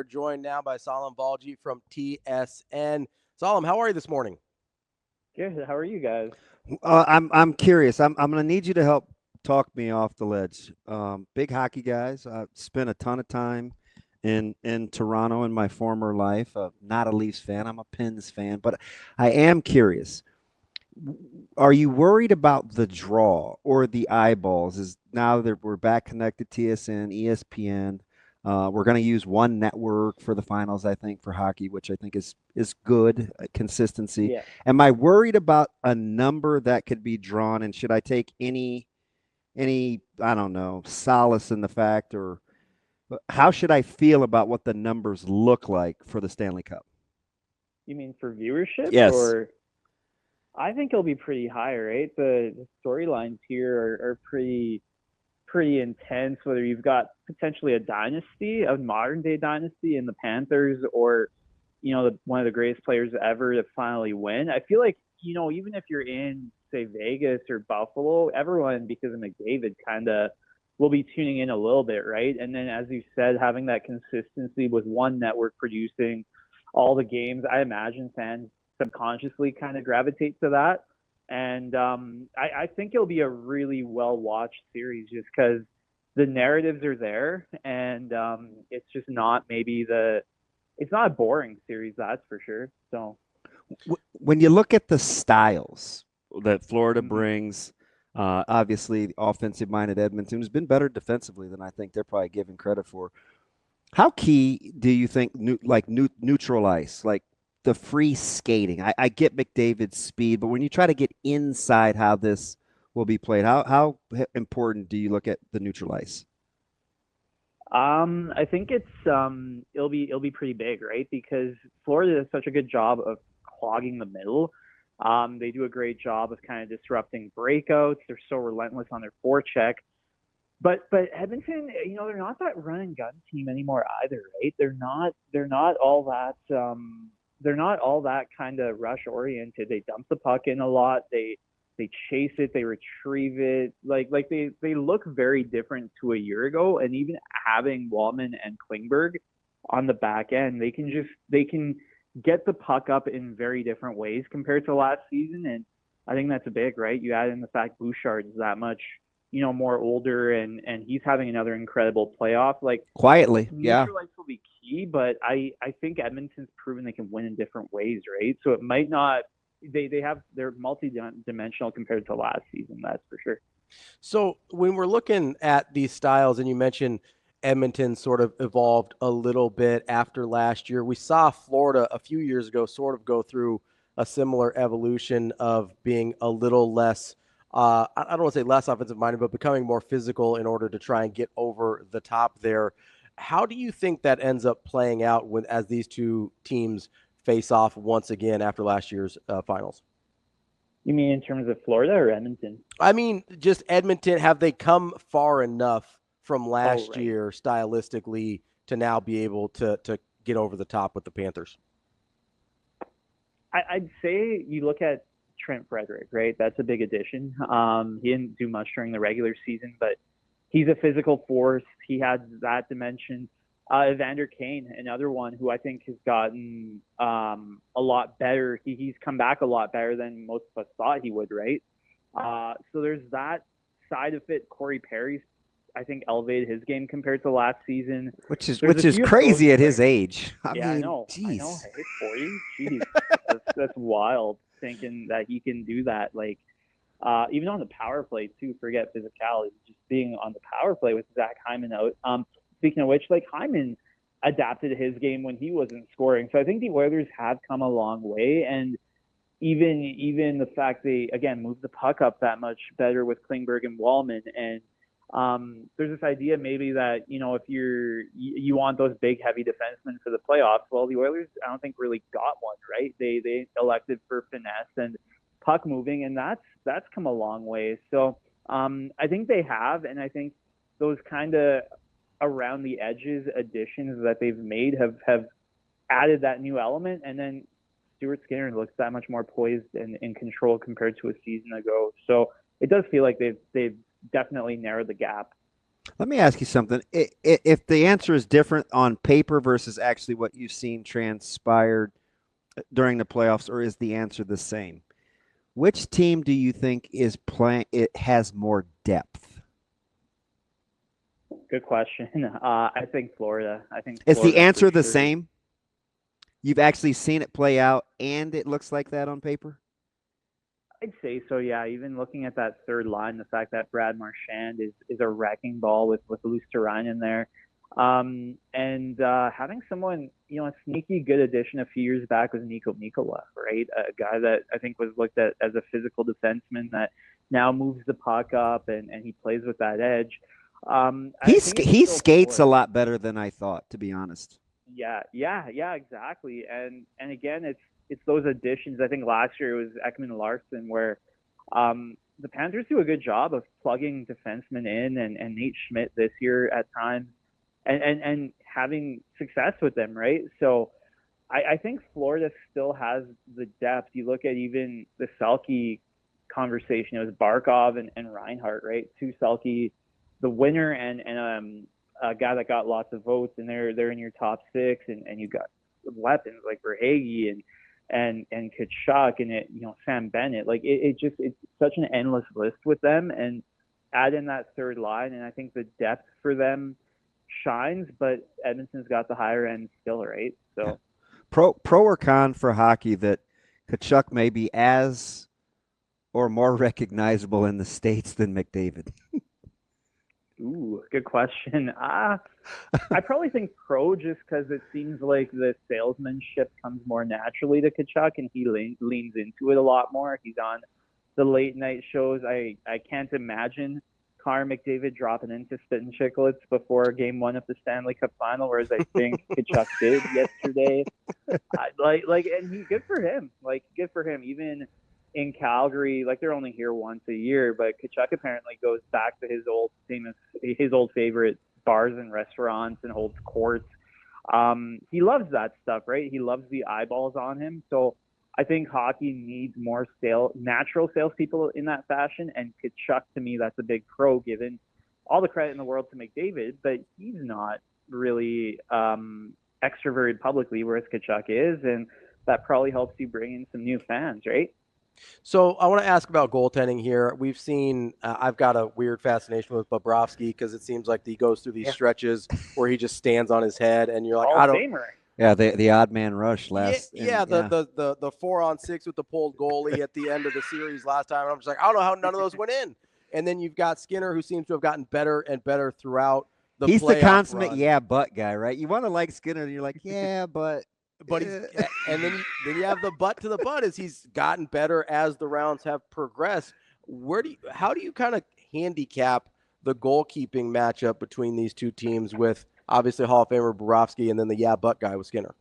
are joined now by Salim Valji from TSN. Salim, how are you this morning? Good. How are you guys? I'm curious. I'm going to need you to help talk me off the ledge. Big hockey guys. I spent a ton of time in Toronto in my former life. Not a Leafs fan. I'm a Pens fan, but I am curious. Are you worried about the draw or the eyeballs? Is now that we're back connected TSN, ESPN. We're going to use one network for the finals, I think, for hockey, which I think is good consistency. Yeah. Am I worried about a number that could be drawn, and should I take any I don't know solace in the fact, or how should I feel about what the numbers look like for the Stanley Cup? You mean for viewership Yes. or I think it'll be pretty high, right? The storylines here are pretty intense, whether you've got potentially a dynasty, a modern day dynasty in the Panthers or, one of the greatest players ever to finally win. I feel like, even if you're in, say, Vegas or Buffalo, everyone, because of McDavid, kind of will be tuning in a little bit, right? And then, as you said, having that consistency with one network producing all the games, I imagine fans subconsciously kind of gravitate to that. And I think it'll be a really well watched series just because the narratives are there, and it's just not it's not a boring series, that's for sure. So When you look at the styles that Florida mhm. brings, obviously the offensive-minded Edmonton has been better defensively than I think they're probably given credit for. How key do you think, neutral ice, like the free skating? I get McDavid's speed, but when you try to get inside how this will be played, how important do you look at the neutral ice? I think it'll be pretty big, right? Because Florida does such a good job of clogging the middle. They do a great job of kind of disrupting breakouts. They're so relentless on their forecheck. But Edmonton, they're not that run and gun team anymore either, right? They're not all that kind of rush oriented. They dump the puck in a lot. They chase it, they retrieve it. Like they look very different to a year ago. And even having Wallman and Klingberg on the back end, they can get the puck up in very different ways compared to last season. And I think that's a big, right? You add in the fact Bouchard is that much, more older, and he's having another incredible playoff. Like Quietly, yeah. neutralites will be key, but I think Edmonton's proven they can win in different ways, right? So it might not. They're multi-dimensional compared to last season. That's for sure. So when we're looking at these styles, and you mentioned Edmonton sort of evolved a little bit after last year, we saw Florida a few years ago sort of go through a similar evolution of being a little less. I don't want to say less offensive minded, but becoming more physical in order to try and get over the top there. How do you think that ends up playing out when as these two teams face off once again after last year's finals? You mean in terms of Florida or Edmonton? I mean, just Edmonton, have they come far enough from Oh, last right. year stylistically to now be able to get over the top with the Panthers? I'd say you look at Trent Frederick, right? That's a big addition. He didn't do much during the regular season, but he's a physical force. He has that dimension. Evander Kane, another one who I think has gotten a lot better. He's come back a lot better than most of us thought he would, right? So there's that side of it. Corey Perry's, I think, elevated his game compared to last season. which is There's which a is few of those crazy at his players. age. I Yeah, I mean, know. I know. geez. Hey, 40. Jeez, that's wild. Thinking that he can do that, like even on the power play too. Forget physicality, just being on the power play with Zach Hyman out. Speaking of which, like Hyman adapted his game when he wasn't scoring, so I think the Oilers have come a long way. And even the fact they again moved the puck up that much better with Klingberg and Wallman. And there's this idea maybe that if you want those big heavy defensemen for the playoffs, well, the Oilers I don't think really got one, right. They elected for finesse and puck moving, and that's come a long way. So I think they have, and I think those kind of around the edges additions that they've made have added that new element. And then Stuart Skinner looks that much more poised and in control compared to a season ago. So it does feel like they've definitely narrowed the gap. Let me ask you something. If the answer is different on paper versus actually what you've seen transpired during the playoffs, or is the answer the same? Which team do you think is playing? It has more depth. Good question. I think Florida. Is the Florida for answer the sure. same? You've actually seen it play out, and it looks like that on paper. I'd say so, yeah. Even looking at that third line, the fact that Brad Marchand is a wrecking ball with Luosterainen there, and having someone, a sneaky good addition a few years back was Nico Mikkola, right? A guy that I think was looked at as a physical defenseman that now moves the puck up and he plays with that edge. He skates a lot better than I thought, to be honest. Yeah, exactly. And again, it's those additions. I think last year it was Ekman Larsson where the Panthers do a good job of plugging defensemen in, and Nate Schmidt this year at times, and having success with them, right? So I think Florida still has the depth. You look at even the Selke conversation. It was Barkov and Reinhart, right? Two Selke, the winner and a guy that got lots of votes, and they're in your top six, and you got weapons like Verhaeghe and Kachuk and Sam Bennett. Like it's such an endless list with them, and add in that third line, and I think the depth for them shines, but Edmonton's got the higher end still, right? So yeah. Pro or con for hockey that Kachuk may be as or more recognizable in the States than McDavid? Ooh, good question. I probably think pro, just because it seems like the salesmanship comes more naturally to Kachuk, and he leans into it a lot more. He's on the late night shows. I can't imagine Connor McDavid dropping into Spittin' Chicklets before Game 1 of the Stanley Cup Final, whereas I think Kachuk did yesterday. And he good for him. Good for him. Even in Calgary, they're only here once a year, but Kachuk apparently goes back to his old favorite bars and restaurants and holds courts. He loves that stuff, right? He loves the eyeballs on him. So I think hockey needs more natural salespeople in that fashion. And Kachuk, to me, that's a big pro, given all the credit in the world to McDavid, but he's not really extroverted publicly, whereas Kachuk is, and that probably helps you bring in some new fans, right? So I want to ask about goaltending here. We've seen I've got a weird fascination with Bobrovsky because it seems like he goes through these stretches where he just stands on his head, and you're like, I don't. Famer. Yeah, the odd man rush last. The 4-on-6 with the pulled goalie at the end of the series last time. And I'm just like, I don't know how none of those went in. And then you've got Skinner, who seems to have gotten better and better throughout the playoff He's the consummate run. Yeah, but guy, right? You want to like Skinner, and you're like, yeah, but. But and then you have the butt to the butt as he's gotten better as the rounds have progressed. How do you kind of handicap the goalkeeping matchup between these two teams with obviously Hall of Famer Bobrovsky and then the but guy with Skinner?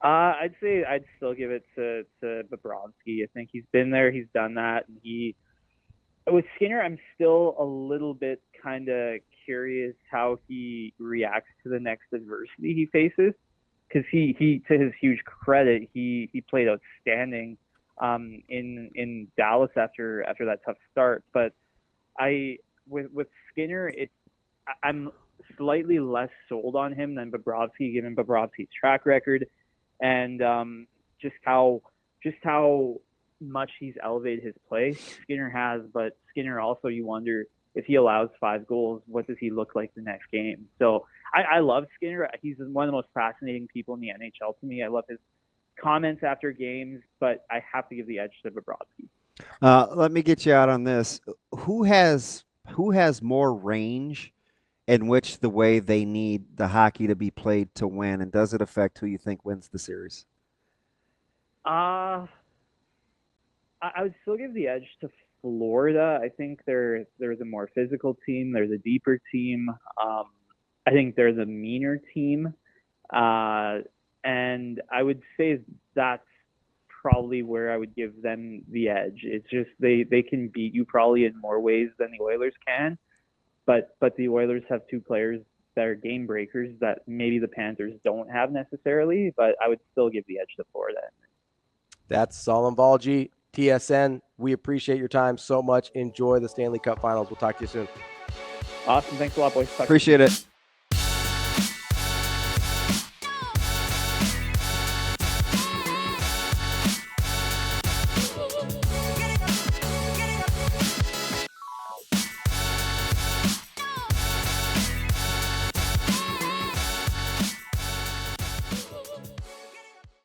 I'd say I'd still give it to Bobrovsky. I think he's been there, he's done that, and with Skinner, I'm still a little bit kind of curious how he reacts to the next adversity he faces. Because he to his huge credit, he played outstanding in Dallas after that tough start. But with Skinner, I'm slightly less sold on him than Bobrovsky, given Bobrovsky's track record and just how much he's elevated his play. Skinner has, but Skinner also, you wonder, if he allows 5 goals, what does he look like the next game? So I love Skinner. He's one of the most fascinating people in the NHL to me. I love his comments after games, but I have to give the edge to Bobrovsky. Let me get you out on this. Who has more range in which the way they need the hockey to be played to win, and does it affect who you think wins the series? I would still give the edge to Florida. I think they're the more physical team. They're the deeper team. I think they're the meaner team. And I would say that's probably where I would give them the edge. It's just they can beat you probably in more ways than the Oilers can. But the Oilers have 2 players that are game breakers that maybe the Panthers don't have necessarily, but I would still give the edge to Florida. That's Salim Valji, TSN. We appreciate your time so much. Enjoy the Stanley Cup Finals. We'll talk to you soon. Awesome. Thanks a lot, boys. Talk to you. Appreciate it.